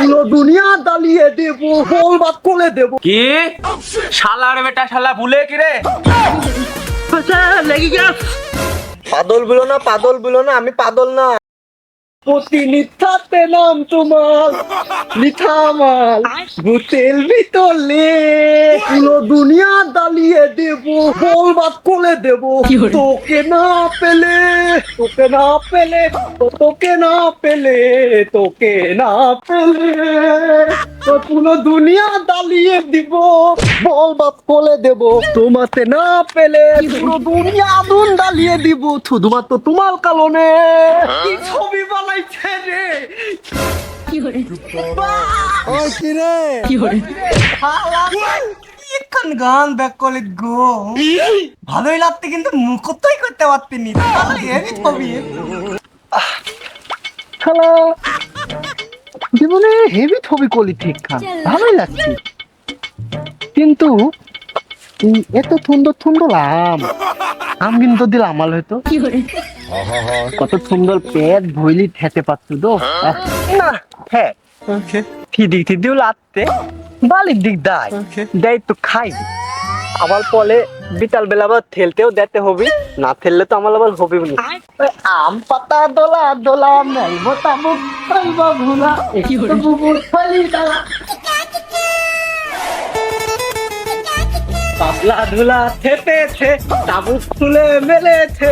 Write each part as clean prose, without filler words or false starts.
পুরো দুনিয়া দালিয়ে দেবো, বলবাদ করে দেবো। কি শালার বেটা শালা ভুলে কি রে? লেগে গেছে। পাদল বলো না, পাদল বলো না, আমি পাদল না। প্রতি মিথ্যাতে নাম তোমার, মিঠা মাল বুতেল ভিতলে, পুরো দুনিয়া দালিয়ে দেবো, বলবাদ করে দেবো। তোকে না পেলে, তোকে না পেলে, তোকে না পেলে, তোকে না পেলে, তো পুরো দুনিয়া দালিয়ে দিব, বলবাদ করে দেবো। তোমাতে না পেলে পুরো দুনিয়া আগুন দালিয়ে দিব, শুধুমাত্র তোমার কারণে। কি ছবি বানাইছে রে? ওই কি রে? এখন গান ব্যাক করে গো ভালোই লাগতে, কিন্তু মুখতই করতে পারতিনি। হেভি ছবি শালা, জীবনে হেভি ছবি করলি ঠিক খান, ভালোই লাগছে, কিন্তু এত সুন্দর সুন্দর আম কিন্তু দিল আমাল হয়তো। কত সুন্দর পেট ভইলি খেতে পারতো তো না। হ্যাঁ দিক দিও লাগতে বালির দিক দেয় তো খাই। আমার পলে বিকাল বেলা আবার ঠেলতেও দিতে হবে, না ঠেললে তো আমার আবার হবে না। আম পাতা দোলা দোলা নাই মোটামুখ ভুলা একটু বুবুর ফলি দালা, পাতলা ধুলা থেপেছে, তাবুক তুলে মেলেছে।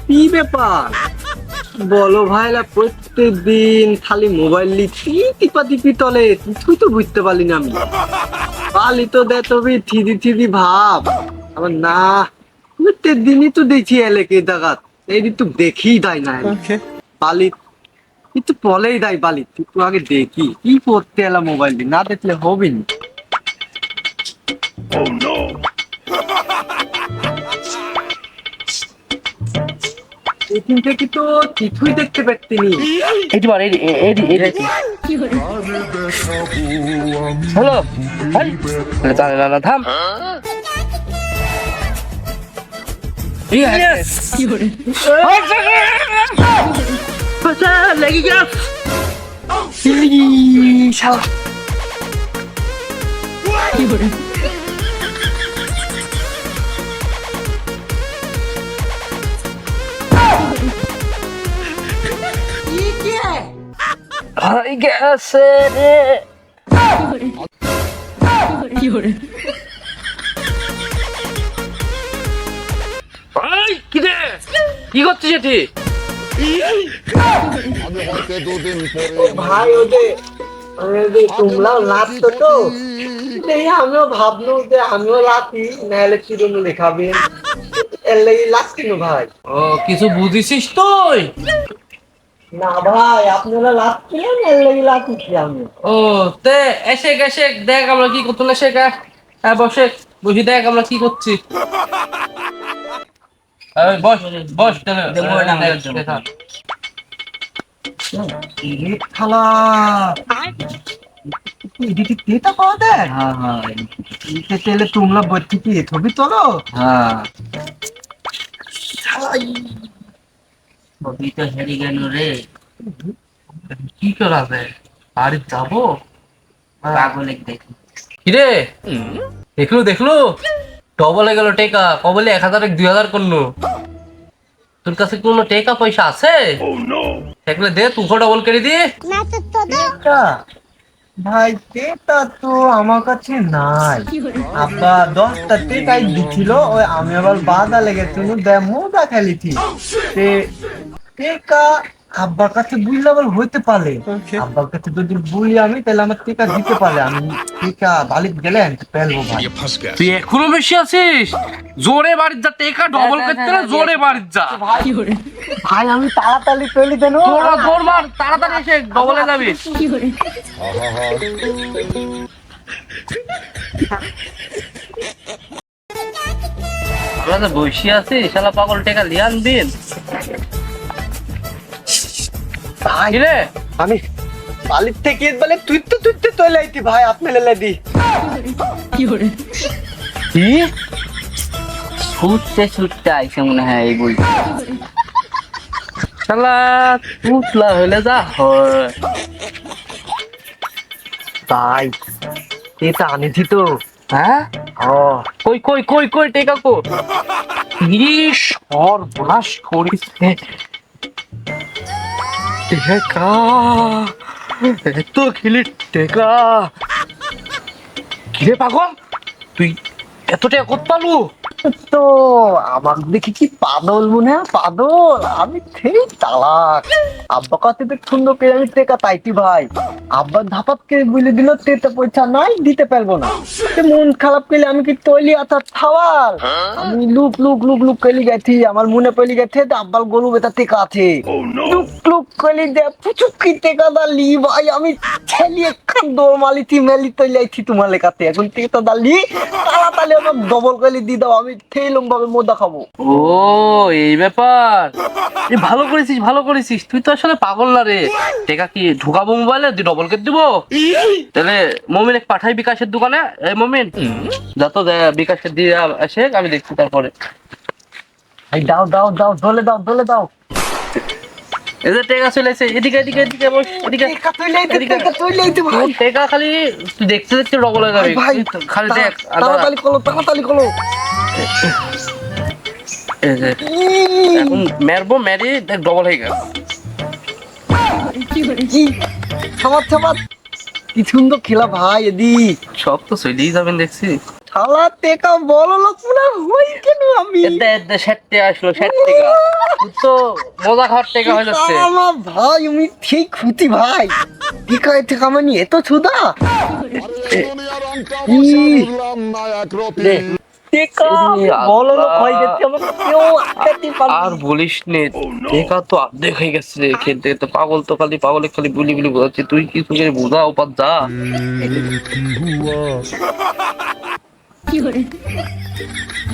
কি ব্যাপার বলো ভাইলা, প্রত্যেক দিন খালি মোবাইল লিখি টিপা টিপি তলে, তুই তো বুঝতে পারলি না। আমি পালি তো দে তবে থিদি থিদি ভাব আমার না। প্রত্যেক দিনই তো দেখি এলেকে জাগাত, এই তো দেখেই দেয় না পালি, কিন্তু বলেই দেয় পালি তুই তো আগে দেখি কি করতে এলা মোবাইল দিয়ে, না দেখলে হবে না। এখান থেকে তো কিছুই দেখতে পাচ্ছিনি। হ্যালো না থাম। লেগে গেছে শালা। হয়ে গেছে রে। কি করছিস এটি? ভাই ওদের তোমরা লাচতো তো, আমিও ভাবলো যে আমিও লাচি, নাহলে চিরুন লেখাবেন এর লেগে লাচছি না ভাই। ও কিছু বুঝিসিস তুই? না ভাই আপনারা লাচছিলেন, এর লেগে লাচছি আমি। ও তে এসে এসে দেখ আমরা কি করতে এসে হ্যাঁ বসে বসে দেখ আমরা কি করছি। বস বস খালা এদিকে তেটা পাওয়া যায়। হ্যাঁ হ্যাঁ তেলে তোমরা বলছি কি ছবি তোলো। হ্যাঁ ছবি তো হেরে গেল রে, কি করা যায়? বাড়ি যাবো পাগলে দেখি। কিরে দেখলু দেখলু ডবলে গেল টেকা, কবলে 1000 2000 করলো। তোর কাছে কোনো টেকা পয়সা আছে? থাকলে দে, তুই ডবল করে দি। ভাই তেটা তো আমার কাছে নাই, আব্বা 10টা টেকাই দিছিল, ওই আমি আবার বাধা লেগেছিল দেমো দেখালিছি টেকা। আব্বার কাছে বুঝলে আবার হইতে পারে, আব্বার কাছে যদি বুঝি আমি তাহলে আমার টেকা দিতে পারে, আমি টেকা বালিত গেলে আনতে পারবো ভাই। তুই এখনো বেশি আছিস? জোরে বাড়ির যা, টেকা ডবল করতে না, জোরে বাড়ির যা ভাই আমি তাড়াতাড়ি চলে দেন, জোর মার, তাড়াতাড়ি এসে ডবলে যাবি। আমরা তো বসে আছি, শালা পাগল টেকা লিয়ান দিন। ভাই রে আমি বালির থেকে বলে তুই তো চলে আইতি ভাই, আপনি লেলে দি কি ছুটতে ছুটতে আইসে মনে হয় এই বই। শালা পুতলা হইলে যা হয়। তাই এটা আনেছি তো। হ্যাঁ, ও কই কই কই কই টেকা কো? ইস সর্বনাশ করিস রে। টেকা এত খেলি টেকা, কিরে পাগল তুই এত টাকা কোথ পালু? তো আমার দেখি কি পাগল মনে হয়, পাগল আমি ঠিক তালাক। আব্বা কাছে দেখ সুন্দর করে আমি টেকা পাইছি ভাই, আব্বা ধাপাত করে বলে দিল টেটা পয়সা নাই দিতে পারবো না। তো মন খারাপ করলে আমি কি তৈলি আতা খাওয়ার, আমি লুক লুক লুক লুক করে গেছি, আমার মনে পড়ে গেছে যে আব্বার গরু বেটা টেকা আছে। লুক লুক করে দে পুচুকি টেকা দালি ভাই, আমি ছেলে একখান দৌড় মালিতি মেলি তৈলি আইছি তোমার লেখাতে, এখন টেকা দালি তাড়াতাড়ি আমার ডবল করে দিয়ে দাও, আমি খেলুম ভাবে মোদা খাবো। ও এই ব্যাপার, এই ভালো করেছিস ভালো করেছিস, তুই তো আসলে পাগল না রে। টেকা কি ঢুকাবো মোবাইলে, তুই ডবল করে দিব? তাহলে মমিন এক পাঠাই বিকাশের দোকানে। এই মমিন যা তো বিকাশের দিয়ে আসে, আমি দেখছি তারপরে। এই দাও দাও দাও দলে দাও দলে দাও। এই যে টেকা চলে এসে, এদিকে এদিকে এদিকে বস, এদিকে টেকা তুই লাইতে এদিকে। টেকা তুই লাইতে ভাই। তোর টেকা খালি তুই দেখতে দেখতে ডবল হয়ে যাবে ভাই খালি দেখ। তাড়াতাড়ি করো তাড়াতাড়ি করো। এই যে, এখন মেরবো মেরি দেখ ডবল হয়ে গেল। কি থামাত থামাত, কি সুন্দর খেলা ভাই এদিক। সব তো চলেই যাবেন দেখছি। শালা টেকা বলো লোক মনে হই কেন আমি। এতে এতে 60 টাকা আসলো, 60 টাকা। তুই তো মজা খাওয়ার টাকা হয়ে যাচ্ছে। আমার ভাই আমি ঠিক খুঁতি ভাই, টেকা টেকা মানে এত ছুদা। টেকা বলো লোক হয়ে গেছে, আমার কেউ আটকাতে পারবে আর বলিস নে, টেকা তো অর্ধেক হয়ে গেছে খেলতে খেলতে। পাগল তো খালি পাগলে খালি বুলি বুলি বোঝাচ্ছে, তুই কিছু করে বোঝা ওপার যা।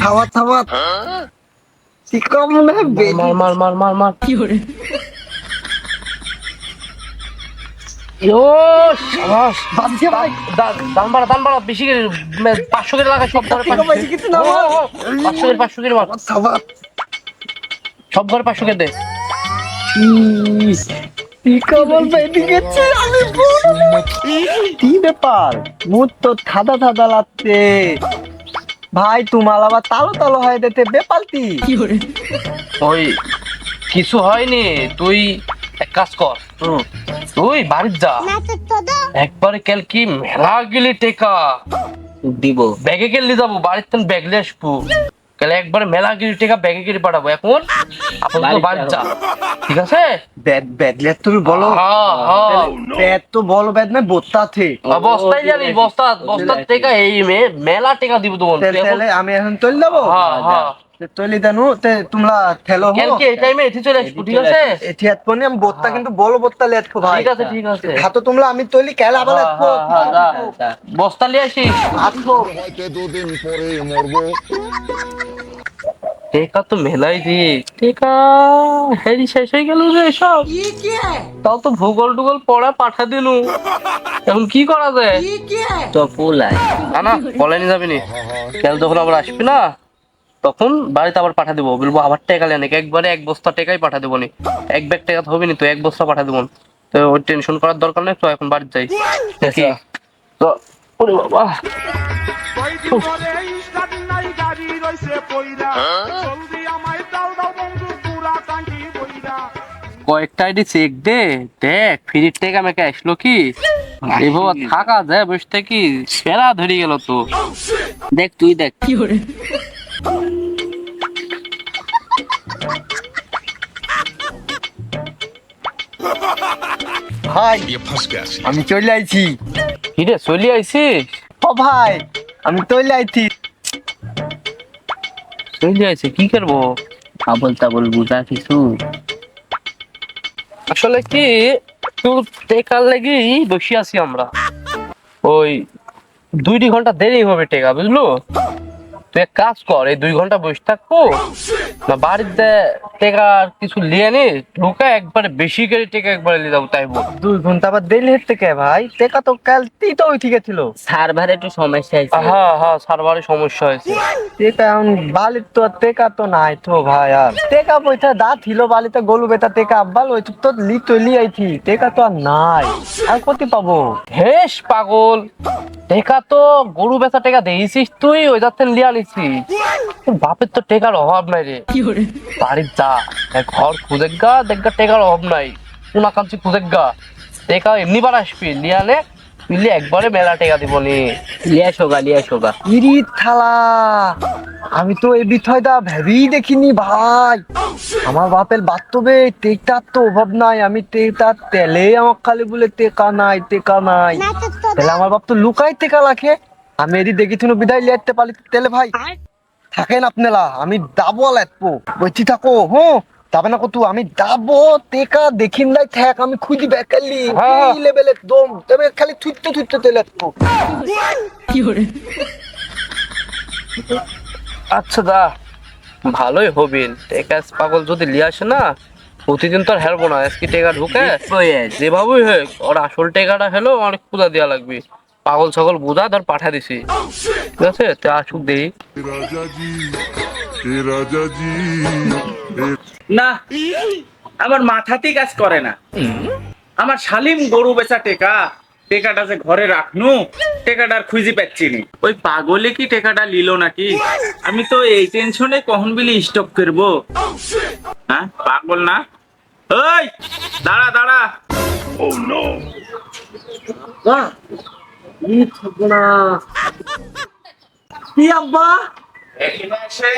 থামাত থামাত, টেকা মনে হয় মার মার মার মার মার। ইয়ো শাবাশ, বাজছে ভাই। দাম বাড়া বেশি করে 500 করে লাগা সব ঘরে। টেকা বেশি কিছু না আমার। 500 করে মার, থামাত সব ঘরে 500 করে দে। টিকা বলবে এদিকে আমি বলবো। কি ব্যাপার, মুখ তো থাদা থাদা লাগছে ভাই, তোমার আবার তালো তালো হয়ে যেতে বেপালতি। ওই কিছু হয়নি, তুই এক কাজ কর, তুই বাড়ি যা, একবারে কাল কি মেলা গেলি টেকা দিব, ব্যাগে গেলি যাবো, বাড়িতে ব্যাগ নিয়ে আসবো, কাল একবারে মেলা গেলি টেকা ব্যাগে গেলে পাঠাবো। এখন আপাতত বাড়ি যা, ঠিক আছে? ব্যাডলে তুমি বলো, ব্যাড তো বলো, ব্যাড না বত্তা আছে, বস্তায় জানি, বস্তার টেকা এই মেলা টেকা দিব তোমার। তাহলে আমি এখন চলে যাবো। তৈলি জানো তোমরা ঠেলো কালকে এই টাইমে এসে চলে আসবো, ঠিক আছে? এটি হাত পনি আমি বোত্তা কিন্তু বলো বোত্তা লেটকো ভাই। ঠিক আছে ঠিক আছে, হাতো তোমরা আমি তৈলি কেলা আবার লেটকো বস্তা নিয়ে আসিস। আসো হয়তো দুদিন পরে মরবো। টেকা তো মেলাই দি, টেকা হেরি শেষ হয়ে গেল রে সব। তাও তো ভূগোল টুগোল পড়া পাঠা দিলু, এখন কি করা যায়? তো পোলাই না পলাই নিয়ে যাবি নি, কাল যখন আবার আসবি না তখন বাড়িতে আবার পাঠা দেবো, বলবো আবার টেকা লেন, একবারে এক বস্তা টেকাই পাঠা দেবো নি, এক ব্যাগ টেকা তো হবে নি, তো এক বস্তা পাঠা দেবো। তো ওই টেনশন করার দরকার নেই, তো এখন বাড়ি যাই। কি তো ওরে বাবা, কয়েকটা আইডি চেক দে, দেখ ফ্রির টেকা মেকে আসলো কি, এভাবে থাকা যায় বসে থেকে, সেরা ধরে গেল তো। দেখ তুই দেখ ভাই, আমি চলে আইছি। হিরে চলি আইছিস? ও ভাই আমি চলে আইছি। চলি আইছে কি করবো? আবল তাবল বুঝা কিছু, আসলে কি তোর টেকার লেগে বসে আছি আমরা, ওই 2 ঘন্টা দেরি হবে টেকা, বুঝলো? তুই এক কাজ কর, এই 2 ঘন্টা বসে থাকবো, না বাড়িতে টেকা কিছু লিয়ে নি ঢুকে একবারে বেশি করে টেকা একবারে নিয়ে যাবো তাই বল। 2 ঘন্টা আবার দেরি হচ্ছে কে ভাই? টেকা তো কালতেই তো উঠে গেছিল। সার্ভারে একটু সমস্যা হয়েছে। হ্যাঁ হ্যাঁ সার্ভারে সমস্যা হয়েছে। টেকা এখন বালির তো আর টেকা তো নাই তো ভাই। আর টেকা পয়সা দা ছিল বালিতে গলু বেটা টেকা আব্বাল ওই তো লি আইছি টেকা তো আর নাই। আর কত পাবো? হেস পাগল, টেকা তো গরু বেচা টেকা দিয়েছিস তুই, ওই যাতে লিয়া নিছিস। তোর বাপের তো টেকার অভাব নাই রে। বাড়ির যা ঘর খুঁজে গা দেখগা টেকার অভাব নাই, কোনা কাঞ্চি খুঁজে গা টেকা এমনি বার আসবি লিয়ানে তুইলে একবারে মেলা টেকা দিব নি। লিয়া শোগা ইরি থালা, আমি তো এই বিষয়টা ভেবেই দেখিনি ভাই। আমার বাপের বাস্তবে টেকার তো অভাব নাই। আমি টেকার তেলে আমার খালি বলে টেকা নাই টেকা নাই। তাহলে আমার বাপ তো লুকাই টেকা রাখে। আমি এদি দেখি শুনে বিদায় লিয়াতে পারি তেলে ভাই। থাকেন আপনারা, আমি দাবো লাগবো বলছি থাকো। হ্যাঁ যাবে না কত, আমি দাবো টেকা দেখিন নাই থাক, আমি খুঁজি বেকালি হ্যাঁ। এই লেভেলে দম তবে খালি থুইতে তেলে লাগবো। আচ্ছা দা ভালোই হবিন, টেকা পাগল যদি লিয়ে আসে না প্রতিদিন তো আর হেরবো না। আজকে টেকা ঢুকে যেভাবেই হোক ওর আসল টেকাটা হলো অনেক পূজা দেওয়া লাগবে। পাগল ছাগল বুঝা ধর পাঠা দিছি, ঠিক আছে? তে আসুক দেই। राजा जी हे राजा जी हे না, আমার মাথাতেই কাজ করে না। আমার শালিম গরু বেচা টেকাটা যে ঘরে রাখনু, টেকাটার খুঁজে পাচ্ছি নি। ওই পাগলে কি টেকাটা লিলো নাকি? আমি তো এই টেনশনে কখন বিলি স্টক করবো। হ্যাঁ পাগল না? ওই দাঁড়া দাঁড়া। বাহ, ই থাকবো না কি আব্বা? এখানে এসে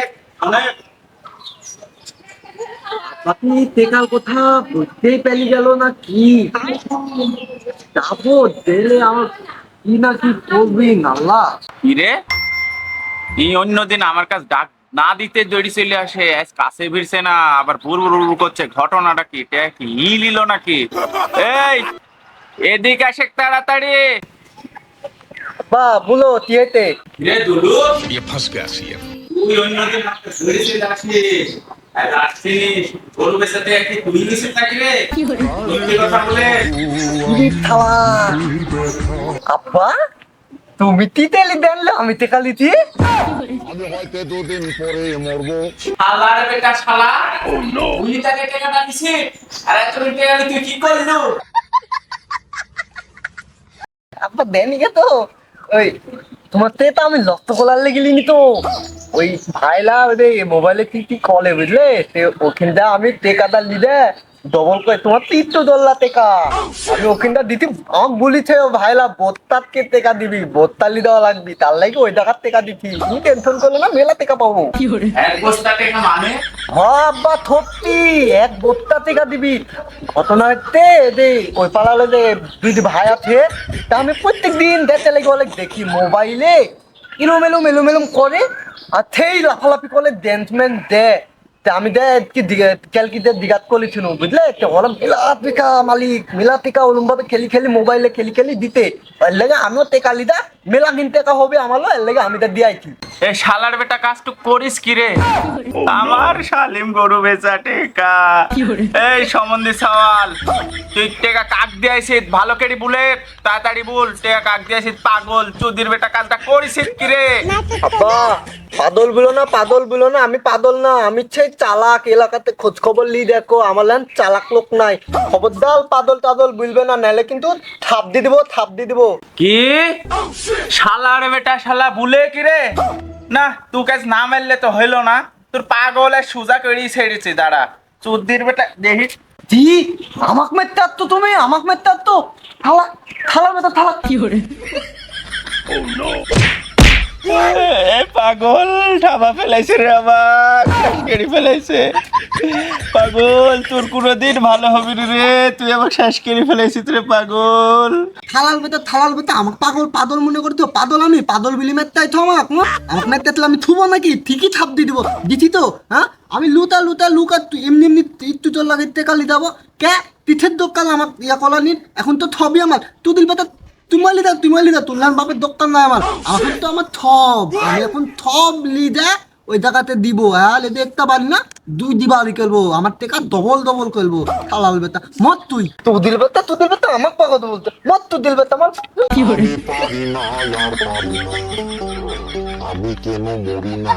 অনেক আপনি টেকার কথা বুঝতেই পেলি গেল না কি? যাবো দিলে আমার কি না কি করবেন আল্লাহ। কি রে, এই অন্যদিন আমার কাছে ডাক না দিতে দড়ি চলে আসে, আজ কাছে ভিড়ছে না আবার বুড় করছে। ঘটনাটা কি? টেকা কি ই লিল নাকি? এই এদিকে আসে তাড়াতাড়ি। বা বলো তিয়েতে রে দুলু, ये फंस गया सीएम তুই অন্যদিন আমাকে ধরে চলে আসিস আর আসছিস গরু বেচাতে একটি তুই নিছিস নাকি রে? সত্যি কথা বলে। ইরি থালা আব্বা, তুমি তিতেলি দেনলে আমি টেকা লিতি। আমি হয়তো 2 দিন পরে মরবো শালা রে বেটা শালা, তুই তাকে টাকাটা দিছিস আর তুই টাকা তুই কি করলু? আব্বা দেনি গে তো ওই তোমার তেতা আমি লক্ষ্য করার লেগেলি নি তো। ওই ভাইলা ওই মোবাইলে কি কি কলে বুঝলে, ওখানটা আমি টেকাটা লিদে ডবল করে তোমার 300 টেকা আমি ওখানটা দিতি। আমাকে বলিছে ও ভাইলা বোত্তারকে টেকা দিবি, বোত্তালি দেওয়া লাগবি, তার লাগে ওই টাকার টেকা দিতি। তুমি টেনশন করলে না, মেলা টেকা পাবো। এক বস্তা টাকা মানে? হ্যাঁ আব্বা থপতি এক বোত্তা টেকা দিবি। ঘটনা হচ্ছে যে ওই পাড়ালে যে দুই ভাই আছে, তা আমি প্রত্যেক দিন দেখতে লাগে অনেক দেখি মোবাইলে মেলুম করে আর সেই লাফালাফি করে ড্যান্সম্যান দে। তা আমি দে কি ক্যালকিতে দিঘাত করেছিল বুঝলে, ওরা মেলা টেকা ওরম ভাবে খেলি মোবাইলে খেলি দিতে। এর লেগে আমিও টেকা লিদা মেলা কিন টেকা হবে আমারও, এর লেগে আমি তা দিয়াইছি। এ শালার বেটা কাজটুক করিস কি রে? আমার শালিম গরু বেচা টেকা। এই সম্বন্ধে সওয়াল, তুই টেকা কাক দিয়েছিস ভালো করে বলে তাড়াতাড়ি বল। টেকা কাক দিয়েছিস পাগল চুদির বেটা, কাজটা করিস কি রে? আব্বা পাদল বলো না, আমি পাদল না, আমি সেই চালাক। এলাকাতে খোঁজ খবর লি দেখো, আমার লান চালাক লোক নাই। খবরদার পাদল টাদল বলবে না, নাহলে কিন্তু থাপ দিয়ে দিব। কি শালার বেটা শালা বুলে কি রে? না তুই কাজ না মারলে তো হইলো না, তোর পাগলের সুজা করি ছেড়েছি। দাঁড়া চুদির বেটা দেখি। জি আমাক মেরতে তো তুমি আমাক মেরতে তো থালা বেটা থালা কি করে। এ পাগল ঠাবা ফেলাইছে রে, আমার কেড়ে ফেলাইছে। পাগল তোর কোনোদিন ভালো হবে না রে, তুই আমাকে শেষ করে ফেলাইছিস রে পাগল। থালাল বেটা আমাক পাদল মনে করতো। আমি পাদল বিলি মেরতে তো আমাক মেরতে আমি থুবো নাকি? ঠিকই থাপ দিয়ে দিব দিছি তো। হ্যাঁ আমি লুকা তুই এমনি একটু তোর লাগে টেকালি যাবো কে পিঠের দোকান আমার ইয়া কলানির এখন তো থবই আমার তুদিল বেটা। তুমার লিদা তোর নাম বাপের দোকান নাই আমার, এখন তো আমার থব। আমি এখন থব লিদা ওই জায়গাতে দিব আলে দেখতে পারি না 2 দিবালি খেলবো আমার টেকা ডবল ডবল খেলবো হালাল বেটা মত তুই দিল বেটা আমাকে পাগল বলতে মত তুই দিল বেটা আমার আমি পারি না আর পারি না আমি কেন মরি না